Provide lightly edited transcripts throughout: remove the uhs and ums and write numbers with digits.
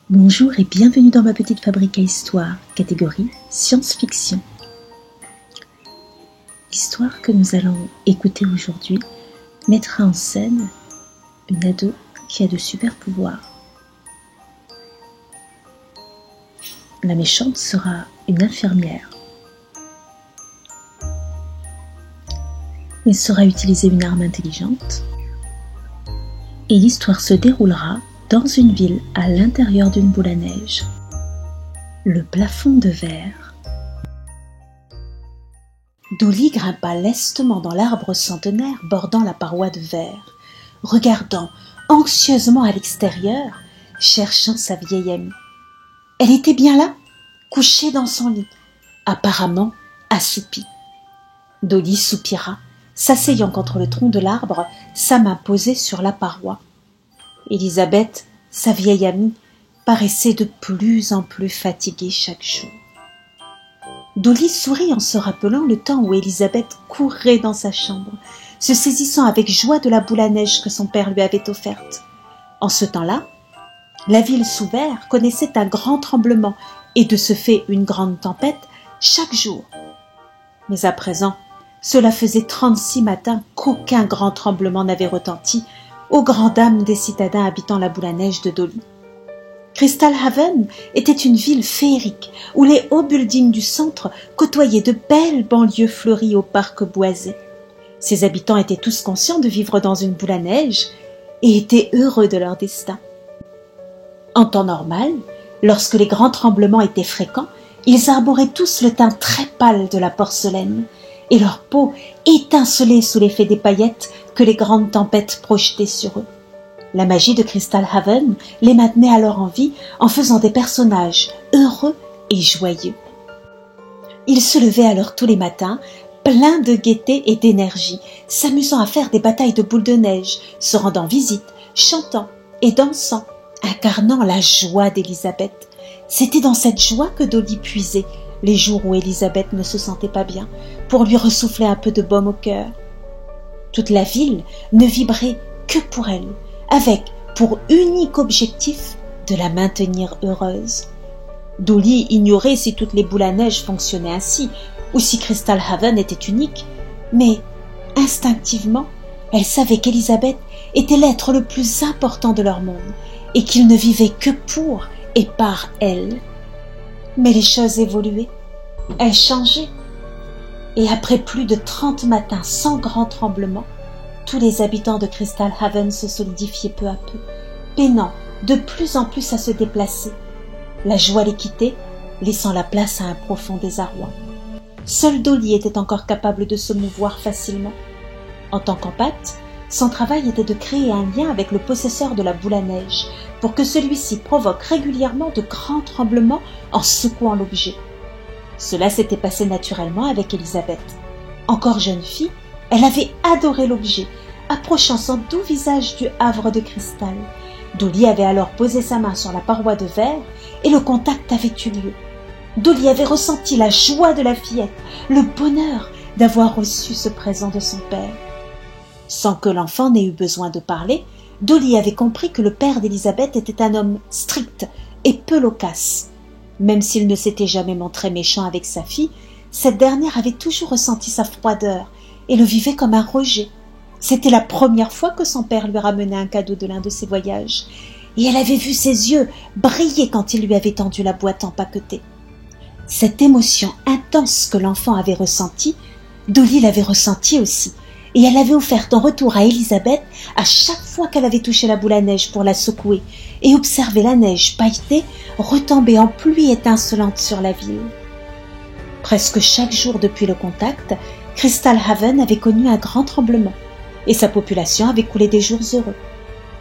Bonjour et bienvenue dans ma petite fabrique à histoire, catégorie science-fiction. L'histoire que nous allons écouter aujourd'hui mettra en scène une ado qui a de super pouvoirs. La méchante sera une infirmière. Il saura utiliser une arme intelligente et l'histoire se déroulera dans une ville à l'intérieur d'une boule à neige. Le plafond de verre. Dolly grimpa lestement dans l'arbre centenaire bordant la paroi de verre, regardant anxieusement à l'extérieur, cherchant sa vieille amie. Elle était bien là, couchée dans son lit, apparemment assoupie. Dolly soupira, s'asseyant contre le tronc de l'arbre, sa main posée sur la paroi. Elisabeth, sa vieille amie, paraissait de plus en plus fatiguée chaque jour. Dolly sourit en se rappelant le temps où Elisabeth courait dans sa chambre, se saisissant avec joie de la boule à neige que son père lui avait offerte. En ce temps-là, la ville sous verre connaissait un grand tremblement et de ce fait une grande tempête chaque jour. Mais à présent, cela faisait 36 matins qu'aucun grand tremblement n'avait retenti, aux grandes dames des citadins habitant la boule à neige de Dolly. Crystal Haven était une ville féerique où les hauts buildings du centre côtoyaient de belles banlieues fleuries aux parcs boisés. Ses habitants étaient tous conscients de vivre dans une boule à neige et étaient heureux de leur destin. En temps normal, lorsque les grands tremblements étaient fréquents, ils arboraient tous le teint très pâle de la porcelaine et leur peau étincelait sous l'effet des paillettes que les grandes tempêtes projetaient sur eux. La magie de Crystal Haven les maintenait alors en vie en faisant des personnages heureux et joyeux. Ils se levaient alors tous les matins, pleins de gaieté et d'énergie, s'amusant à faire des batailles de boules de neige, se rendant visite, chantant et dansant, incarnant la joie d'Elisabeth. C'était dans cette joie que Dolly puisait les jours où Elisabeth ne se sentait pas bien, pour lui ressouffler un peu de baume au cœur. Toute la ville ne vibrait que pour elle, avec pour unique objectif de la maintenir heureuse. Dolly ignorait si toutes les boules à neige fonctionnaient ainsi, ou si Crystal Haven était unique, mais instinctivement, elle savait qu'Elisabeth était l'être le plus important de leur monde, et qu'ils ne vivaient que pour et par elle. Mais les choses évoluaient, elles changeaient, et après plus de 30 matins sans grand tremblement, tous les habitants de Crystal Haven se solidifiaient peu à peu, peinant de plus en plus à se déplacer. La joie les quittait, laissant la place à un profond désarroi. Seule Dolly était encore capable de se mouvoir facilement. En tant qu'empathe, son travail était de créer un lien avec le possesseur de la boule à neige, pour que celui-ci provoque régulièrement de grands tremblements en secouant l'objet. Cela s'était passé naturellement avec Elisabeth. Encore jeune fille, elle avait adoré l'objet, approchant son doux visage du havre de cristal. Dolly avait alors posé sa main sur la paroi de verre et le contact avait eu lieu. Dolly avait ressenti la joie de la fillette, le bonheur d'avoir reçu ce présent de son père. Sans que l'enfant n'ait eu besoin de parler, Dolly avait compris que le père d'Elisabeth était un homme strict et peu loquace. Même s'il ne s'était jamais montré méchant avec sa fille, cette dernière avait toujours ressenti sa froideur et le vivait comme un rejet. C'était la première fois que son père lui ramenait un cadeau de l'un de ses voyages, et elle avait vu ses yeux briller quand il lui avait tendu la boîte empaquetée. Cette émotion intense que l'enfant avait ressentie, Dolly l'avait ressentie aussi, et elle l'avait offerte en retour à Elisabeth à chaque fois qu'elle avait touché la boule à neige pour la secouer et observer la neige pailletée retomber en pluie étincelante sur la ville. Presque chaque jour depuis le contact, Crystal Haven avait connu un grand tremblement et sa population avait coulé des jours heureux.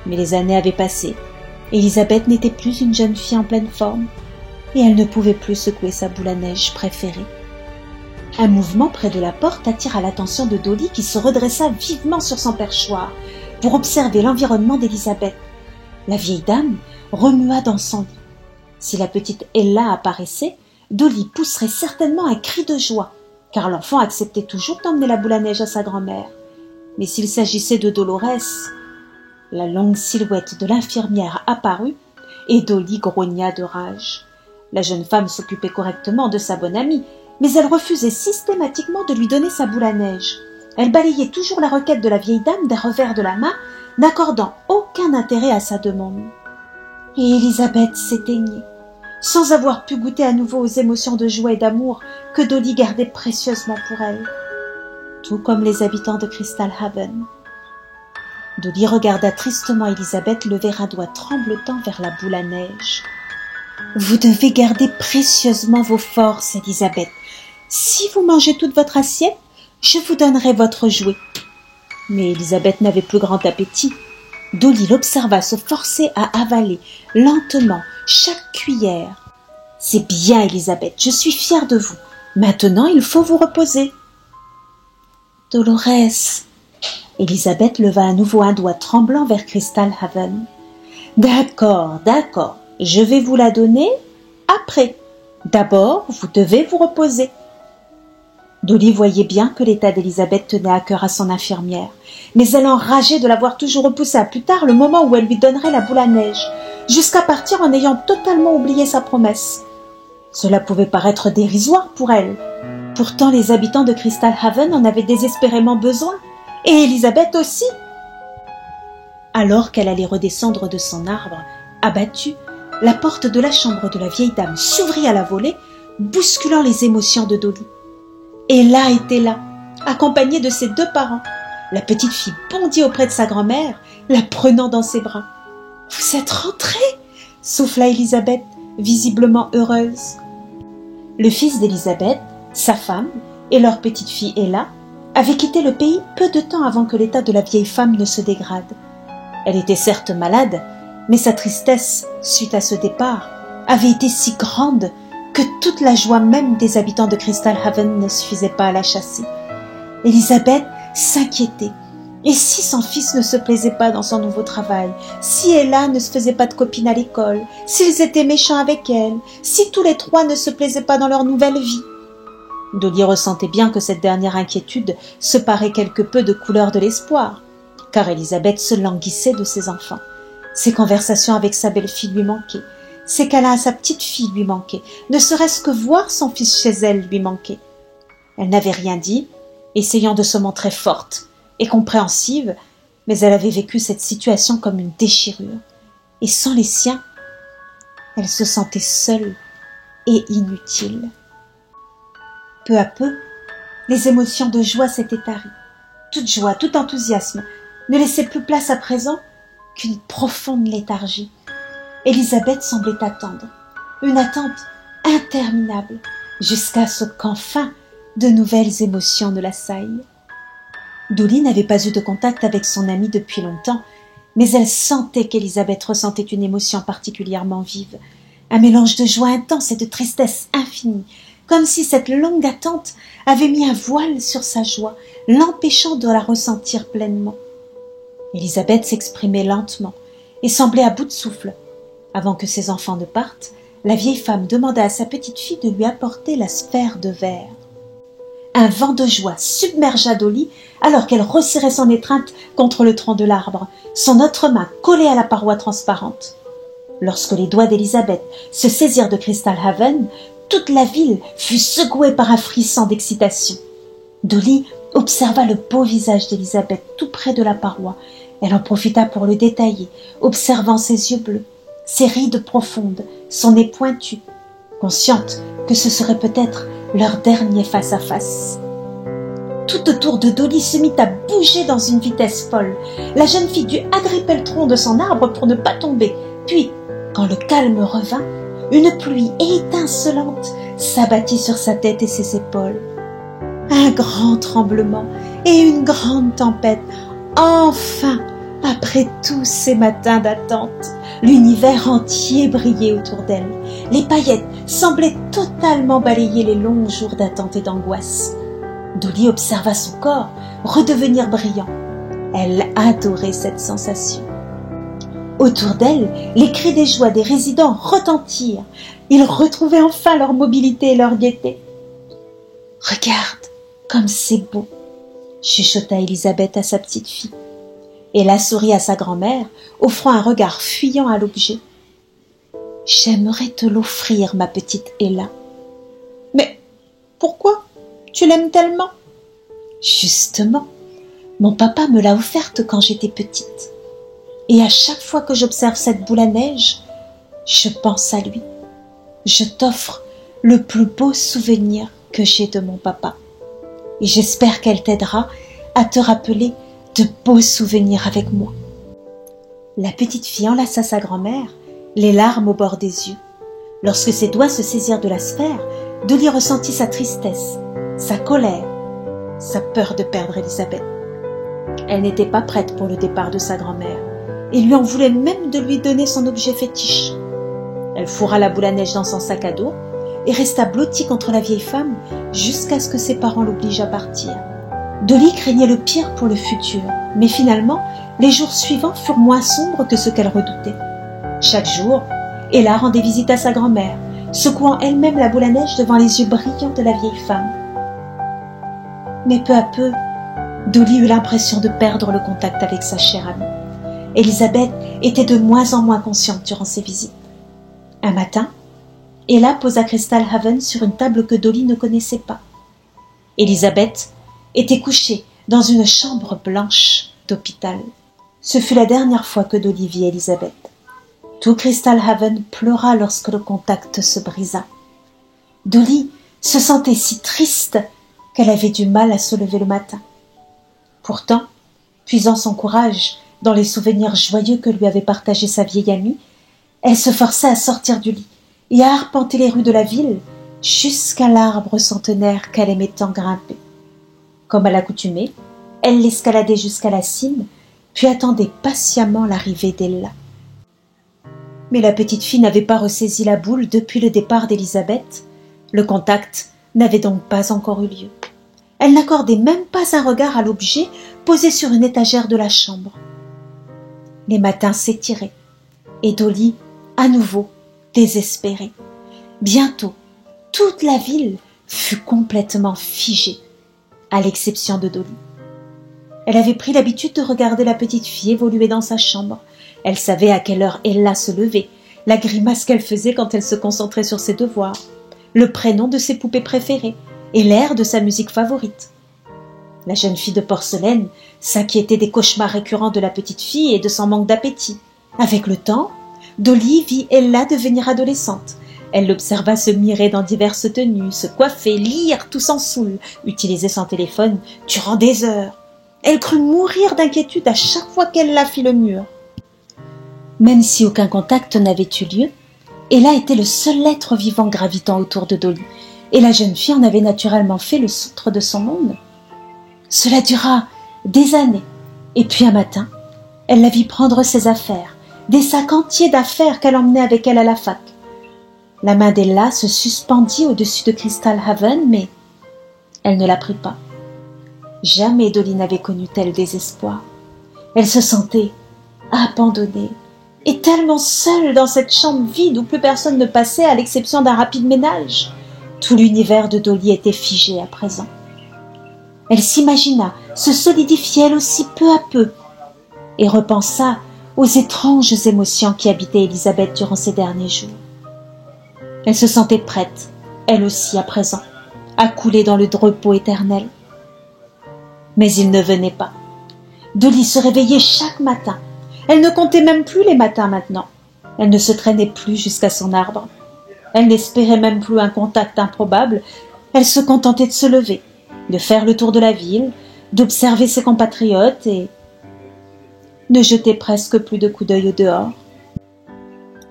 Mais les années avaient passé. Elisabeth n'était plus une jeune fille en pleine forme et elle ne pouvait plus secouer sa boule à neige préférée. Un mouvement près de la porte attira l'attention de Dolly qui se redressa vivement sur son perchoir pour observer l'environnement d'Elisabeth. La vieille dame remua dans son lit. Si la petite Ella apparaissait, Dolly pousserait certainement un cri de joie, car l'enfant acceptait toujours d'emmener la boule à neige à sa grand-mère. Mais s'il s'agissait de Dolores, la longue silhouette de l'infirmière apparut et Dolly grogna de rage. La jeune femme s'occupait correctement de sa bonne amie, mais elle refusait systématiquement de lui donner sa boule à neige. Elle balayait toujours la requête de la vieille dame d'un revers de la main, n'accordant aucun intérêt à sa demande. Et Elisabeth s'éteignait, sans avoir pu goûter à nouveau aux émotions de joie et d'amour que Dolly gardait précieusement pour elle, tout comme les habitants de Crystal Haven. Dolly regarda tristement Elisabeth lever un doigt tremblotant vers la boule à neige. « Vous devez garder précieusement vos forces, Elisabeth. Si vous mangez toute votre assiette, je vous donnerai votre jouet. » Mais Elisabeth n'avait plus grand appétit. Dolly l'observa se forcer à avaler lentement chaque cuillère. « C'est bien, Elisabeth, je suis fière de vous. Maintenant, il faut vous reposer. »« Dolores !» Elisabeth leva à nouveau un doigt tremblant vers Crystal Haven. « D'accord, d'accord, je vais vous la donner après. D'abord, vous devez vous reposer. » Dolly voyait bien que l'état d'Elisabeth tenait à cœur à son infirmière, mais elle enrageait de l'avoir toujours repoussé à plus tard le moment où elle lui donnerait la boule à neige, jusqu'à partir en ayant totalement oublié sa promesse. Cela pouvait paraître dérisoire pour elle. Pourtant, les habitants de Crystal Haven en avaient désespérément besoin, et Elisabeth aussi. Alors qu'elle allait redescendre de son arbre, abattue, la porte de la chambre de la vieille dame s'ouvrit à la volée, bousculant les émotions de Dolly. Et là était là, accompagnée de ses deux parents. La petite fille bondit auprès de sa grand-mère, la prenant dans ses bras. « Vous êtes rentrée !» souffla Elisabeth, visiblement heureuse. Le fils d'Elisabeth, sa femme et leur petite fille Ella avaient quitté le pays peu de temps avant que l'état de la vieille femme ne se dégrade. Elle était certes malade, mais sa tristesse, suite à ce départ, avait été si grande que toute la joie même des habitants de Crystal Haven ne suffisait pas à la chasser. Elisabeth s'inquiétait. Et si son fils ne se plaisait pas dans son nouveau travail, si Ella ne se faisait pas de copine à l'école, s'ils étaient méchants avec elle, si tous les trois ne se plaisaient pas dans leur nouvelle vie. Dolly ressentait bien que cette dernière inquiétude se parait quelque peu de couleur de l'espoir, car Elisabeth se languissait de ses enfants. Ses conversations avec sa belle-fille lui manquaient. Ses câlins à sa petite-fille lui manquaient, ne serait-ce que voir son fils chez elle lui manquait. Elle n'avait rien dit, essayant de se montrer forte et compréhensive, mais elle avait vécu cette situation comme une déchirure, et sans les siens, elle se sentait seule et inutile. Peu à peu, les émotions de joie s'étaient taries. Toute joie, tout enthousiasme ne laissait plus place à présent qu'une profonde léthargie. Elisabeth semblait attendre, une attente interminable, jusqu'à ce qu'enfin de nouvelles émotions ne l'assaillent. Dolly n'avait pas eu de contact avec son amie depuis longtemps, mais elle sentait qu'Elisabeth ressentait une émotion particulièrement vive, un mélange de joie intense et de tristesse infinie, comme si cette longue attente avait mis un voile sur sa joie, l'empêchant de la ressentir pleinement. Elisabeth s'exprimait lentement et semblait à bout de souffle. Avant que ses enfants ne partent, la vieille femme demanda à sa petite fille de lui apporter la sphère de verre. Un vent de joie submergea Dolly alors qu'elle resserrait son étreinte contre le tronc de l'arbre, son autre main collée à la paroi transparente. Lorsque les doigts d'Elisabeth se saisirent de Crystal Haven, toute la ville fut secouée par un frisson d'excitation. Dolly observa le beau visage d'Elisabeth tout près de la paroi. Elle en profita pour le détailler, observant ses yeux bleus, ses rides profondes, son nez pointu, consciente que ce serait peut-être leur dernier face-à-face. Tout autour de Dolly se mit à bouger dans une vitesse folle. La jeune fille dut agripper le tronc de son arbre pour ne pas tomber. Puis, quand le calme revint, une pluie étincelante s'abattit sur sa tête et ses épaules. Un grand tremblement et une grande tempête. Enfin, après tous ces matins d'attente, l'univers entier brillait autour d'elle. Les paillettes semblaient totalement balayer les longs jours d'attente et d'angoisse. Dolly observa son corps redevenir brillant. Elle adorait cette sensation. Autour d'elle, les cris des joies des résidents retentirent. Ils retrouvaient enfin leur mobilité et leur gaieté. « Regarde comme c'est beau !» chuchota Elisabeth à sa petite fille. Ella sourit à sa grand-mère, offrant un regard fuyant à l'objet. J'aimerais te l'offrir, ma petite Ella. » »« Mais pourquoi? Tu l'aimes tellement ?»« Justement, mon papa me l'a offerte quand j'étais petite. Et à chaque fois que j'observe cette boule à neige, je pense à lui. Je t'offre le plus beau souvenir que j'ai de mon papa. Et j'espère qu'elle t'aidera à te rappeler de beaux souvenirs avec moi. » La petite fille enlaça sa grand-mère, les larmes au bord des yeux. Lorsque ses doigts se saisirent de la sphère, Dolly ressentit sa tristesse, sa colère, sa peur de perdre Elisabeth. Elle n'était pas prête pour le départ de sa grand-mère et lui en voulait même de lui donner son objet fétiche. Elle fourra la boule à neige dans son sac à dos et resta blottie contre la vieille femme jusqu'à ce que ses parents l'obligent à partir. Dolly craignait le pire pour le futur, mais finalement, les jours suivants furent moins sombres que ce qu'elle redoutait. Chaque jour, Ella rendait visite à sa grand-mère, secouant elle-même la boule à neige devant les yeux brillants de la vieille femme. Mais peu à peu, Dolly eut l'impression de perdre le contact avec sa chère amie. Elisabeth était de moins en moins consciente durant ses visites. Un matin, Ella posa Crystal Haven sur une table que Dolly ne connaissait pas. Elisabeth était couchée dans une chambre blanche d'hôpital. Ce fut la dernière fois que Dolly vit Elisabeth. Tout Crystal Haven pleura lorsque le contact se brisa. Dolly se sentait si triste qu'elle avait du mal à se lever le matin. Pourtant, puisant son courage dans les souvenirs joyeux que lui avait partagés sa vieille amie, elle se forçait à sortir du lit et à arpenter les rues de la ville jusqu'à l'arbre centenaire qu'elle aimait tant grimper. Comme à l'accoutumée, elle l'escaladait jusqu'à la cime, puis attendait patiemment l'arrivée d'Ella. Mais la petite fille n'avait pas ressaisi la boule depuis le départ d'Elisabeth. Le contact n'avait donc pas encore eu lieu. Elle n'accordait même pas un regard à l'objet posé sur une étagère de la chambre. Les matins s'étiraient, et Dolly, à nouveau, désespérée. Bientôt, toute la ville fut complètement figée, à l'exception de Dolly. Elle avait pris l'habitude de regarder la petite fille évoluer dans sa chambre. Elle savait à quelle heure Ella se levait, la grimace qu'elle faisait quand elle se concentrait sur ses devoirs, le prénom de ses poupées préférées et l'air de sa musique favorite. La jeune fille de porcelaine s'inquiétait des cauchemars récurrents de la petite fille et de son manque d'appétit. Avec le temps, Dolly vit Ella devenir adolescente. Elle l'observa se mirer dans diverses tenues, se coiffer, lire tout sans saoul, utiliser son téléphone durant des heures. Elle crut mourir d'inquiétude à chaque fois qu'elle la fit le mur. Même si aucun contact n'avait eu lieu, Ella était le seul être vivant gravitant autour de Dolly, et la jeune fille en avait naturellement fait le centre de son monde. Cela dura des années, et puis un matin, elle la vit prendre ses affaires, des sacs entiers d'affaires qu'elle emmenait avec elle à la fac. La main d'Ella se suspendit au-dessus de Crystal Haven, mais elle ne la prit pas. Jamais Dolly n'avait connu tel désespoir. Elle se sentait abandonnée et tellement seule dans cette chambre vide où plus personne ne passait à l'exception d'un rapide ménage. Tout l'univers de Dolly était figé à présent. Elle s'imagina se solidifier elle aussi peu à peu et repensa aux étranges émotions qui habitaient Elisabeth durant ces derniers jours. Elle se sentait prête, elle aussi à présent, à couler dans le repos éternel. Mais il ne venait pas. Dolly se réveillait chaque matin. Elle ne comptait même plus les matins maintenant. Elle ne se traînait plus jusqu'à son arbre. Elle n'espérait même plus un contact improbable. Elle se contentait de se lever, de faire le tour de la ville, d'observer ses compatriotes et ne jeter presque plus de coups d'œil au dehors.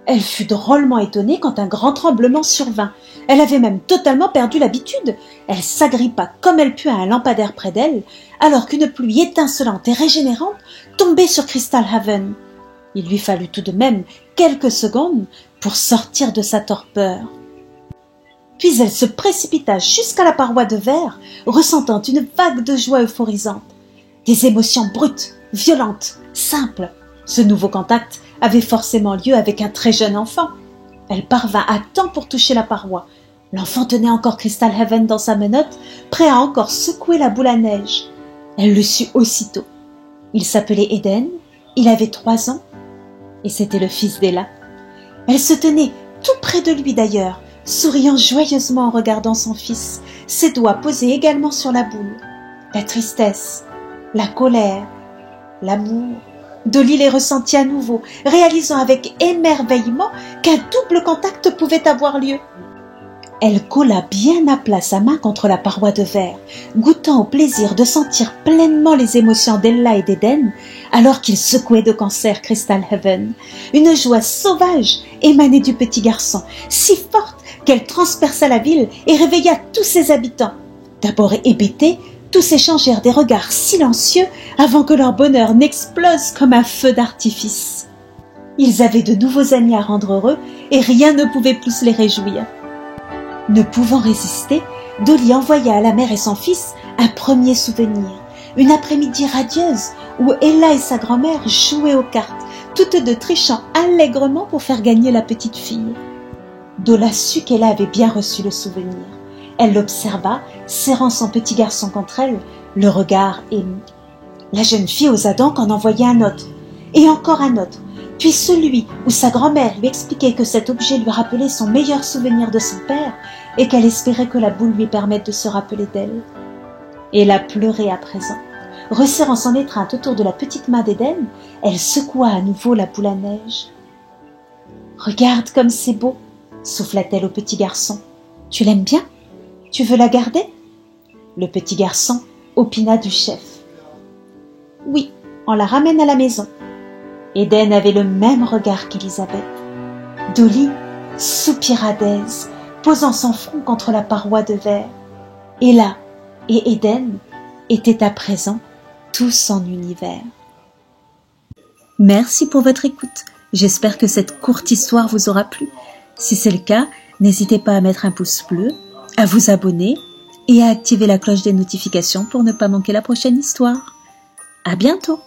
Elle fut drôlement étonnée quand un grand tremblement survint. Elle avait même totalement perdu l'habitude. Elle s'agrippa comme elle put à un lampadaire près d'elle, alors qu'une pluie étincelante et régénérante tombait sur Crystal Haven. Il lui fallut tout de même quelques secondes pour sortir de sa torpeur. Puis elle se précipita jusqu'à la paroi de verre, ressentant une vague de joie euphorisante. Des émotions brutes, violentes, simples. Ce nouveau contact avait forcément lieu avec un très jeune enfant. Elle parvint à temps pour toucher la paroi. L'enfant tenait encore Crystal Haven dans sa menotte, prêt à encore secouer la boule à neige. Elle le sut aussitôt. Il s'appelait Eden, il avait 3 ans, et c'était le fils d'Ella. Elle se tenait tout près de lui d'ailleurs, souriant joyeusement en regardant son fils, ses doigts posés également sur la boule. La tristesse, la colère, l'amour. Dolly les ressentit à nouveau, réalisant avec émerveillement qu'un double contact pouvait avoir lieu. Elle colla bien à plat sa main contre la paroi de verre, goûtant au plaisir de sentir pleinement les émotions d'Ella et d'Eden, alors qu'ils secouaient de concert Crystal Heaven. Une joie sauvage émanait du petit garçon, si forte qu'elle transperça la ville et réveilla tous ses habitants. D'abord hébétés, tous échangèrent des regards silencieux avant que leur bonheur n'explose comme un feu d'artifice. Ils avaient de nouveaux amis à rendre heureux et rien ne pouvait plus les réjouir. Ne pouvant résister, Dolly envoya à la mère et son fils un premier souvenir, une après-midi radieuse où Ella et sa grand-mère jouaient aux cartes, toutes deux trichant allègrement pour faire gagner la petite fille. Dola sut qu'Ella avait bien reçu le souvenir. Elle l'observa, serrant son petit garçon contre elle, le regard ému. La jeune fille osa donc en envoyer un autre, et encore un autre, puis celui où sa grand-mère lui expliquait que cet objet lui rappelait son meilleur souvenir de son père et qu'elle espérait que la boule lui permette de se rappeler d'elle. Ella pleurait à présent. Resserrant son étreinte autour de la petite main d'Eden, elle secoua à nouveau la boule à neige. « Regarde comme c'est beau !» souffla-t-elle au petit garçon. « Tu l'aimes bien ? Tu veux la garder ?» Le petit garçon opina du chef. « Oui, on la ramène à la maison. » Eden avait le même regard qu'Elisabeth. Dolly soupira d'aise, posant son front contre la paroi de verre. Ella et Eden étaient à présent tous en univers. Merci pour votre écoute. J'espère que cette courte histoire vous aura plu. Si c'est le cas, n'hésitez pas à mettre un pouce bleu, à vous abonner et à activer la cloche des notifications pour ne pas manquer la prochaine histoire. À bientôt!